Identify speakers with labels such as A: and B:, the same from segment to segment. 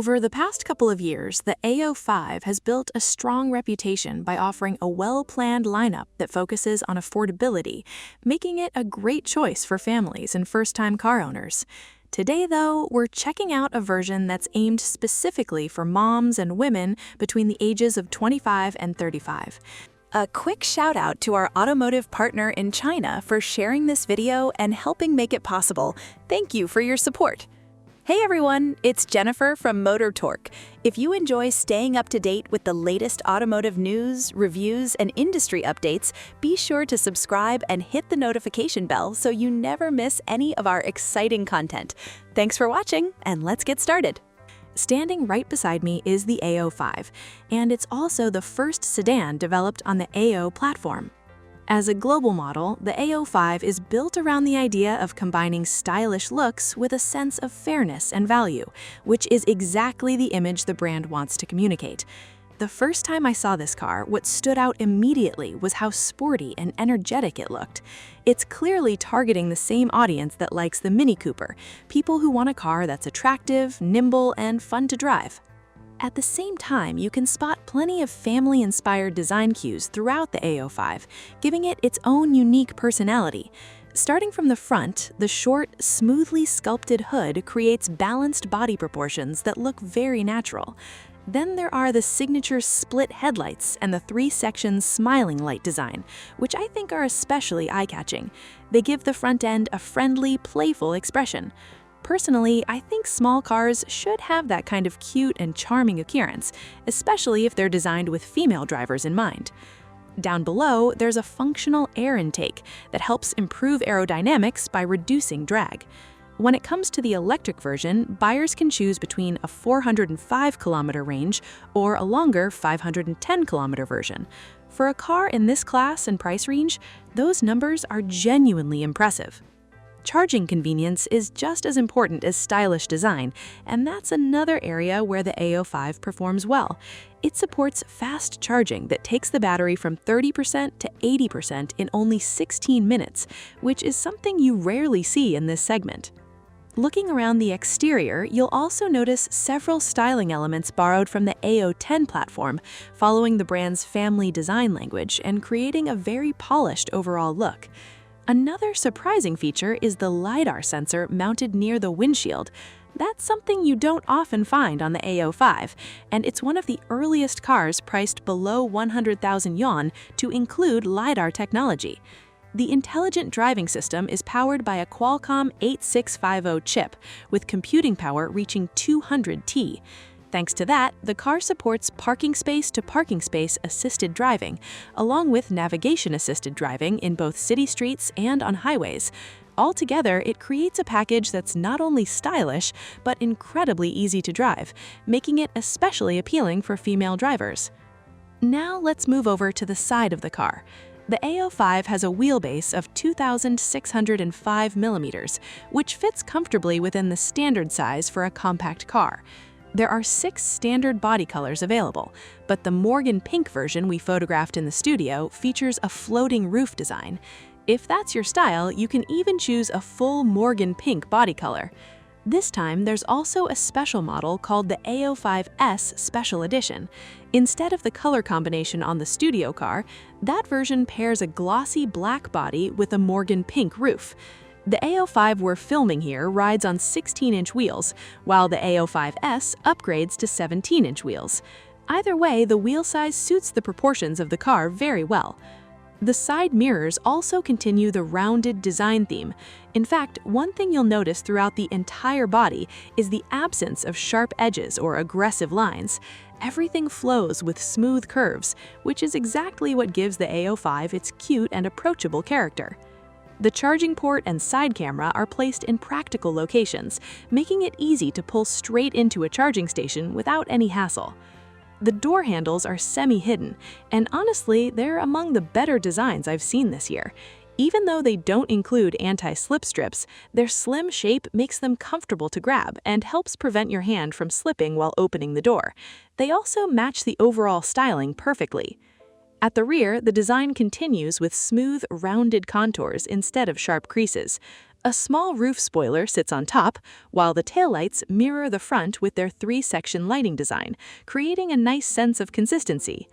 A: Over the past couple of years, the A05 has built a strong reputation by offering a well-planned lineup that focuses on affordability, making it a great choice for families and first-time car owners. Today, though, we're checking out a version that's aimed specifically for moms and women between the ages of 25 and 35. A quick shout out to our automotive partner in China for sharing this video and helping make it possible. Thank you for your support. Hey everyone, it's Jennifer from motortorque. If you enjoy staying up to date with the latest automotive news, reviews, and industry updates, be sure to subscribe and hit the notification bell so you never miss any of our exciting content. Thanks for watching, and let's get started. Standing right beside me is the A05, and it's also the first sedan developed on the AO platform. As a global model, the A05 is built around the idea of combining stylish looks with a sense of fairness and value, which is exactly the image the brand wants to communicate. The first time I saw this car, what stood out immediately was how sporty and energetic it looked. It's clearly targeting the same audience that likes the Mini Cooper, people who want a car that's attractive, nimble, and fun to drive. At the same time, you can spot plenty of family-inspired design cues throughout the A05, giving it its own unique personality. Starting from the front, the short, smoothly sculpted hood creates balanced body proportions that look very natural. Then there are the signature split headlights and the three-section smiling light design, which I think are especially eye-catching. They give the front end a friendly, playful expression. Personally, I think small cars should have that kind of cute and charming appearance, especially if they're designed with female drivers in mind. Down below, there's a functional air intake that helps improve aerodynamics by reducing drag. When it comes to the electric version, buyers can choose between a 405-kilometer range or a longer 510-kilometer version. For a car in this class and price range, those numbers are genuinely impressive. Charging convenience is just as important as stylish design, and that's another area where the A05 performs well. It supports fast charging that takes the battery from 30% to 80% in only 16 minutes, which is something you rarely see in this segment. Looking around the exterior, you'll also notice several styling elements borrowed from the A010 platform, following the brand's family design language and creating a very polished overall look. Another surprising feature is the Lidar sensor mounted near the windshield. That's something you don't often find on the A05, and it's one of the earliest cars priced below 100,000 yuan to include Lidar technology. The intelligent driving system is powered by a Qualcomm 8650 chip, with computing power reaching 200 T. Thanks to that, the car supports parking space-to-parking space assisted driving, along with navigation-assisted driving in both city streets and on highways. Altogether, it creates a package that's not only stylish, but incredibly easy to drive, making it especially appealing for female drivers. Now let's move over to the side of the car. The A05 has a wheelbase of 2,605 millimeters, which fits comfortably within the standard size for a compact car. There are 6 standard body colors available, but the Morgan Pink version we photographed in the studio features a floating roof design. If that's your style, you can even choose a full Morgan Pink body color. This time, there's also a special model called the A05S Special Edition. Instead of the color combination on the studio car, that version pairs a glossy black body with a Morgan Pink roof. The A05 we're filming here rides on 16-inch wheels, while the A05S upgrades to 17-inch wheels. Either way, the wheel size suits the proportions of the car very well. The side mirrors also continue the rounded design theme. In fact, one thing you'll notice throughout the entire body is the absence of sharp edges or aggressive lines. Everything flows with smooth curves, which is exactly what gives the A05 its cute and approachable character. The charging port and side camera are placed in practical locations, making it easy to pull straight into a charging station without any hassle. The door handles are semi-hidden, and honestly, they're among the better designs I've seen this year. Even though they don't include anti-slip strips, their slim shape makes them comfortable to grab and helps prevent your hand from slipping while opening the door. They also match the overall styling perfectly. At the rear, the design continues with smooth, rounded contours instead of sharp creases. A small roof spoiler sits on top, while the taillights mirror the front with their 3-section lighting design, creating a nice sense of consistency.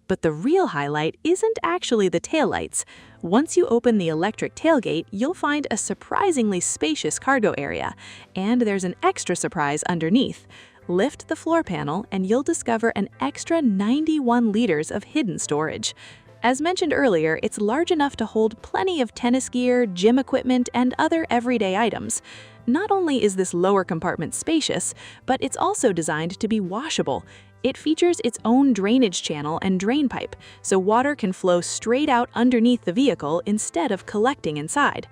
A: But the real highlight isn't actually the taillights. Once you open the electric tailgate, you'll find a surprisingly spacious cargo area, and there's an extra surprise underneath. Lift the floor panel and you'll discover an extra 91 liters of hidden storage. As mentioned earlier, it's large enough to hold plenty of tennis gear, gym equipment, and other everyday items. Not only is this lower compartment spacious, but it's also designed to be washable. It features its own drainage channel and drain pipe, so water can flow straight out underneath the vehicle instead of collecting inside.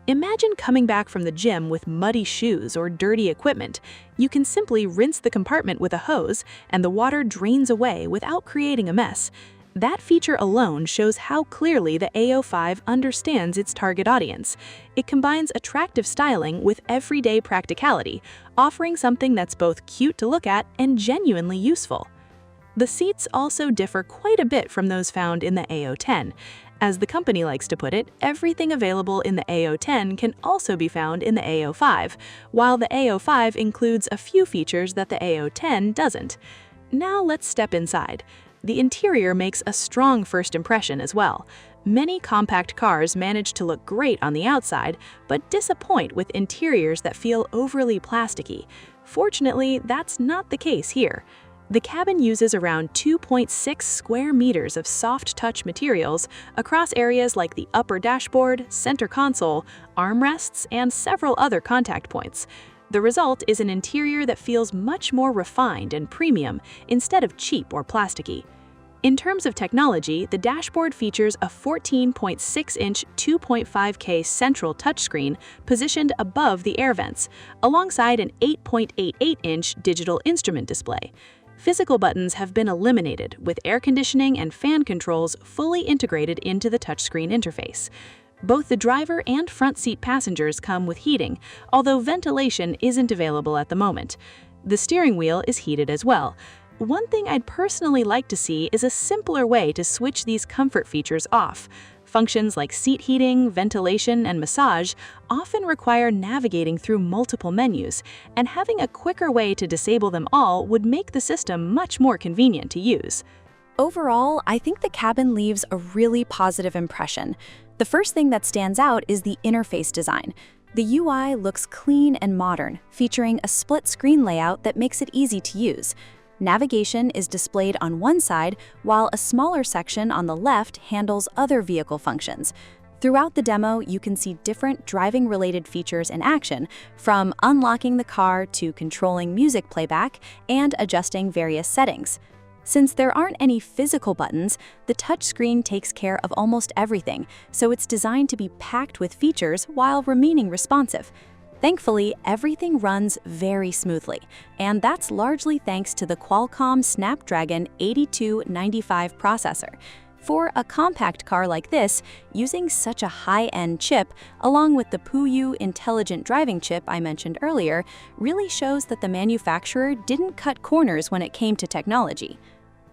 A: Imagine coming back from the gym with muddy shoes or dirty equipment. You can simply rinse the compartment with a hose, and the water drains away without creating a mess. That feature alone shows how clearly the A05 understands its target audience. It combines attractive styling with everyday practicality, offering something that's both cute to look at and genuinely useful. The seats also differ quite a bit from those found in the A010. As the company likes to put it, everything available in the A010 can also be found in the A05, while the A05 includes a few features that the A010 doesn't. Now let's step inside. The interior makes a strong first impression as well. Many compact cars manage to look great on the outside, but disappoint with interiors that feel overly plasticky. Fortunately, that's not the case here. The cabin uses around 2.6 square meters of soft touch materials across areas like the upper dashboard, center console, armrests, and several other contact points. The result is an interior that feels much more refined and premium instead of cheap or plasticky. In terms of technology, the dashboard features a 14.6-inch 2.5K central touchscreen positioned above the air vents, alongside an 8.88-inch digital instrument display. Physical buttons have been eliminated, with air conditioning and fan controls fully integrated into the touchscreen interface. Both the driver and front seat passengers come with heating, although ventilation isn't available at the moment. The steering wheel is heated as well. One thing I'd personally like to see is a simpler way to switch these comfort features off. Functions like seat heating, ventilation, and massage often require navigating through multiple menus, and having a quicker way to disable them all would make the system much more convenient to use.
B: Overall, I think the cabin leaves a really positive impression. The first thing that stands out is the interface design. The UI looks clean and modern, featuring a split-screen layout that makes it easy to use. Navigation is displayed on one side, while a smaller section on the left handles other vehicle functions. Throughout the demo, you can see different driving-related features in action, from unlocking the car to controlling music playback and adjusting various settings. Since there aren't any physical buttons, the touchscreen takes care of almost everything, so it's designed to be packed with features while remaining responsive. Thankfully, everything runs very smoothly, and that's largely thanks to the Qualcomm Snapdragon 8295 processor. For a compact car like this, using such a high-end chip, along with the Puyo intelligent driving chip I mentioned earlier, really shows that the manufacturer didn't cut corners when it came to technology.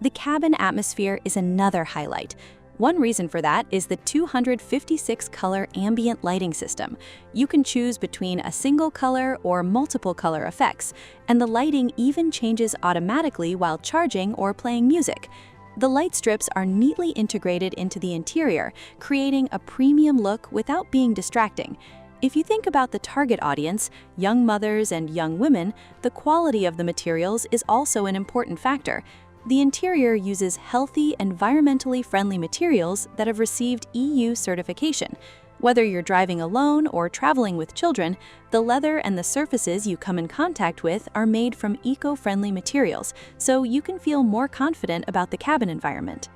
B: The cabin atmosphere is another highlight. One reason for that is the 256-color ambient lighting system. You can choose between a single color or multiple color effects, and the lighting even changes automatically while charging or playing music. The light strips are neatly integrated into the interior, creating a premium look without being distracting. If you think about the target audience, young mothers and young women, the quality of the materials is also an important factor. The interior uses healthy, environmentally friendly materials that have received EU certification. Whether you're driving alone or traveling with children, the leather and the surfaces you come in contact with are made from eco-friendly materials, so you can feel more confident about the cabin environment.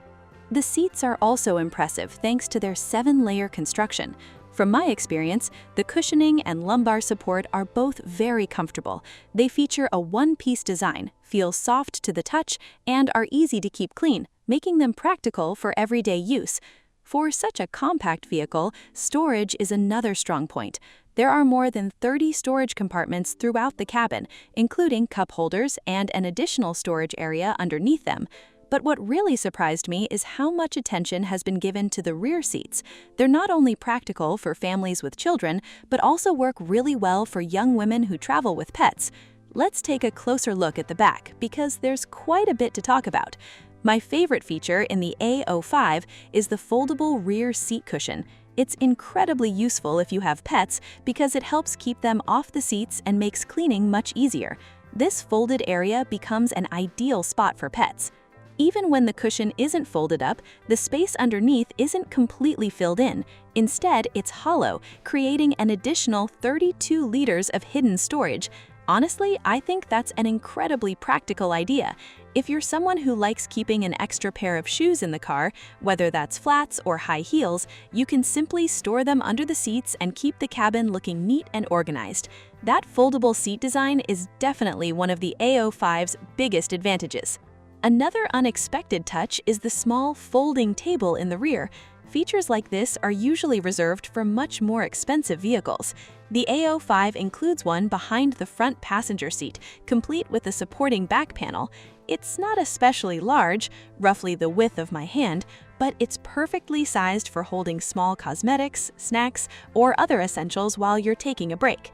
B: The seats are also impressive thanks to their 7-layer construction. From my experience, the cushioning and lumbar support are both very comfortable. They feature a one-piece design, feel soft to the touch, and are easy to keep clean, making them practical for everyday use. For such a compact vehicle, storage is another strong point. There are more than 30 storage compartments throughout the cabin, including cup holders and an additional storage area underneath them. But what really surprised me is how much attention has been given to the rear seats. They're not only practical for families with children, but also work really well for young women who travel with pets. Let's take a closer look at the back, because there's quite a bit to talk about. My favorite feature in the A05 is the foldable rear seat cushion. It's incredibly useful if you have pets because it helps keep them off the seats and makes cleaning much easier. This folded area becomes an ideal spot for pets. Even when the cushion isn't folded up, the space underneath isn't completely filled in. Instead, it's hollow, creating an additional 32 liters of hidden storage. Honestly, I think that's an incredibly practical idea. If you're someone who likes keeping an extra pair of shoes in the car, whether that's flats or high heels, you can simply store them under the seats and keep the cabin looking neat and organized. That foldable seat design is definitely one of the A05's biggest advantages. Another unexpected touch is the small folding table in the rear. Features like this are usually reserved for much more expensive vehicles. The A05 includes one behind the front passenger seat, complete with a supporting back panel. It's not especially large, roughly the width of my hand, but it's perfectly sized for holding small cosmetics, snacks, or other essentials while you're taking a break.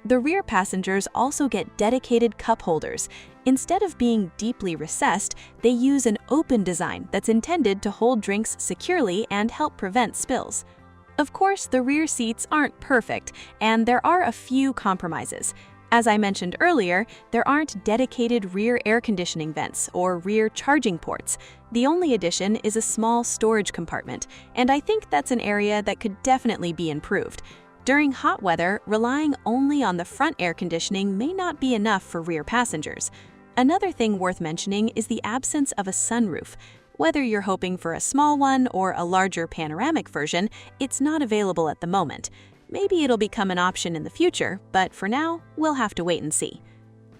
B: The rear passengers also get dedicated cup holders. Instead of being deeply recessed, they use an open design that's intended to hold drinks securely and help prevent spills. Of course, the rear seats aren't perfect, and there are a few compromises. As I mentioned earlier, there aren't dedicated rear air conditioning vents or rear charging ports. The only addition is a small storage compartment, and I think that's an area that could definitely be improved. During hot weather, relying only on the front air conditioning may not be enough for rear passengers. Another thing worth mentioning is the absence of a sunroof. Whether you're hoping for a small one or a larger panoramic version, it's not available at the moment. Maybe it'll become an option in the future, but for now, we'll have to wait and see.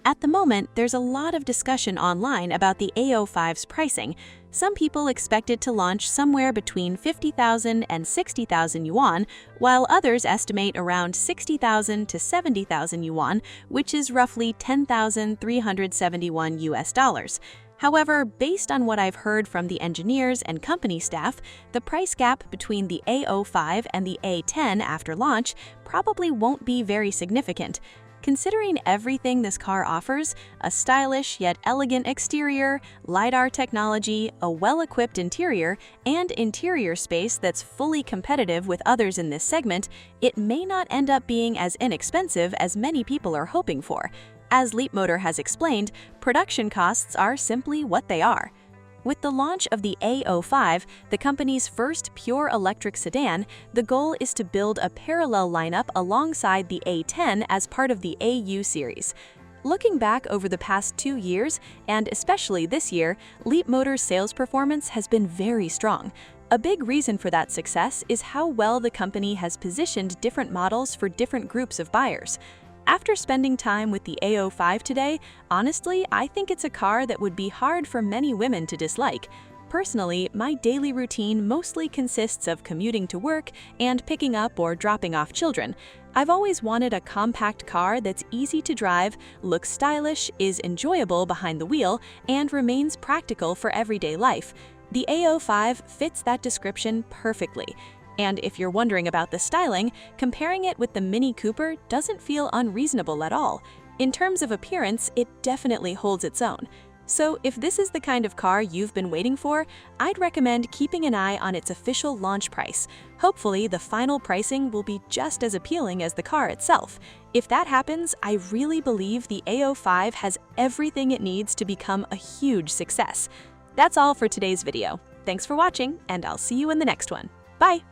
B: At the moment, there's a lot of discussion online about the A05's pricing. Some people expect it to launch somewhere between 50,000 and 60,000 yuan, while others estimate around 60,000 to 70,000 yuan, which is roughly 10,371 US dollars. However, based on what I've heard from the engineers and company staff, the price gap between the A05 and the A10 after launch probably won't be very significant. Considering everything this car offers, a stylish yet elegant exterior, Lidar technology, a well-equipped interior, and interior space that's fully competitive with others in this segment, it may not end up being as inexpensive as many people are hoping for. As Leapmotor has explained, production costs are simply what they are. With the launch of the A05, the company's first pure electric sedan, the goal is to build a parallel lineup alongside the A10 as part of the AU series. Looking back over the past 2 years, and especially this year, Leapmotor's sales performance has been very strong. A big reason for that success is how well the company has positioned different models for different groups of buyers. After spending time with the A05 today, honestly, I think it's a car that would be hard for many women to dislike. Personally, my daily routine mostly consists of commuting to work and picking up or dropping off children. I've always wanted a compact car that's easy to drive, looks stylish, is enjoyable behind the wheel, and remains practical for everyday life. The A05 fits that description perfectly. And if you're wondering about the styling, comparing it with the Mini Cooper doesn't feel unreasonable at all. In terms of appearance, it definitely holds its own. So if this is the kind of car you've been waiting for, I'd recommend keeping an eye on its official launch price. Hopefully, the final pricing will be just as appealing as the car itself. If that happens, I really believe the A05 has everything it needs to become a huge success. That's all for today's video. Thanks for watching, and I'll see you in the next one. Bye!